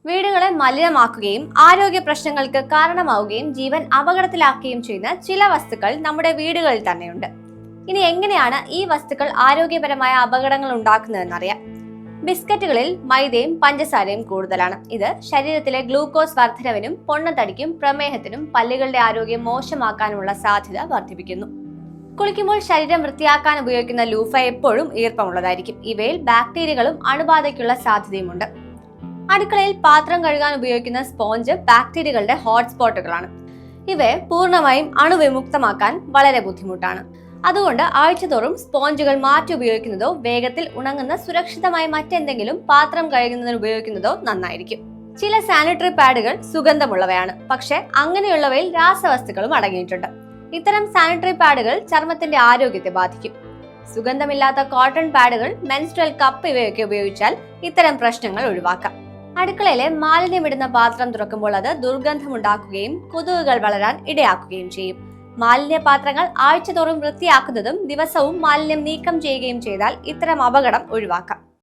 വീടുകളെ മലിനമാക്കുകയും ആരോഗ്യ പ്രശ്നങ്ങൾക്ക് കാരണമാവുകയും ജീവൻ അപകടത്തിലാക്കുകയും ചെയ്യുന്ന ചില വസ്തുക്കൾ നമ്മുടെ വീടുകളിൽ തന്നെയുണ്ട്. ഇനി എങ്ങനെയാണ് ഈ വസ്തുക്കൾ ആരോഗ്യപരമായ അപകടങ്ങൾ ഉണ്ടാക്കുന്നതെന്നറിയാം. ബിസ്ക്കറ്റുകളിൽ മൈദയും പഞ്ചസാരയും കൂടുതലാണ്. ഇത് ശരീരത്തിലെ ഗ്ലൂക്കോസ് വർധനവിനും പൊണ്ണത്തടിക്കും പ്രമേഹത്തിനും പല്ലുകളുടെ ആരോഗ്യം മോശമാക്കാനുമുള്ള സാധ്യത വർദ്ധിപ്പിക്കുന്നു. കുളിക്കുമ്പോൾ ശരീരം വൃത്തിയാക്കാൻ ഉപയോഗിക്കുന്ന ലൂഫ എപ്പോഴും ഈർപ്പമുള്ളതായിരിക്കും. ഇവയിൽ ബാക്ടീരിയകളും അണുബാധയ്ക്കുള്ള സാധ്യതയുമുണ്ട്. അടുക്കളയിൽ പാത്രം കഴുകാൻ ഉപയോഗിക്കുന്ന സ്പോഞ്ച് ബാക്ടീരിയകളുടെ ഹോട്ട്സ്പോട്ടുകളാണ്. ഇവയെ പൂർണ്ണമായും അണുവിമുക്തമാക്കാൻ വളരെ ബുദ്ധിമുട്ടാണ്. അതുകൊണ്ട് ആഴ്ചതോറും സ്പോഞ്ചുകൾ മാറ്റി ഉപയോഗിക്കുന്നതോ വേഗത്തിൽ ഉണങ്ങുന്ന സുരക്ഷിതമായ മറ്റെന്തെങ്കിലും പാത്രം കഴുകുന്നതിന് ഉപയോഗിക്കുന്നതോ നന്നായിരിക്കും. ചില സാനിറ്ററി പാഡുകൾ സുഗന്ധമുള്ളവയാണ്, പക്ഷെ അങ്ങനെയുള്ളവയിൽ രാസവസ്തുക്കളും അടങ്ങിയിട്ടുണ്ട്. ഇത്തരം സാനിറ്ററി പാഡുകൾ ചർമ്മത്തിന്റെ ആരോഗ്യത്തെ ബാധിക്കും. സുഗന്ധമില്ലാത്ത കോട്ടൺ പാഡുകൾ, മെൻസ്ട്രൽ കപ്പ് ഇവയൊക്കെ ഉപയോഗിച്ചാൽ ഇത്തരം പ്രശ്നങ്ങൾ ഒഴിവാക്കാം. അടുക്കളയിലെ മാലിന്യമിടുന്ന പാത്രം തുറക്കുമ്പോൾ അത് ദുർഗന്ധമുണ്ടാക്കുകയും കൊതുകുകൾ വളരാൻ ഇടയാക്കുകയും ചെയ്യും. മാലിന്യ പാത്രങ്ങൾ ആഴ്ചതോറും വൃത്തിയാക്കുന്നതും ദിവസവും മാലിന്യം നീക്കം ചെയ്യുകയും ചെയ്താൽ ഇത്തരം അപകടം ഒഴിവാക്കാം.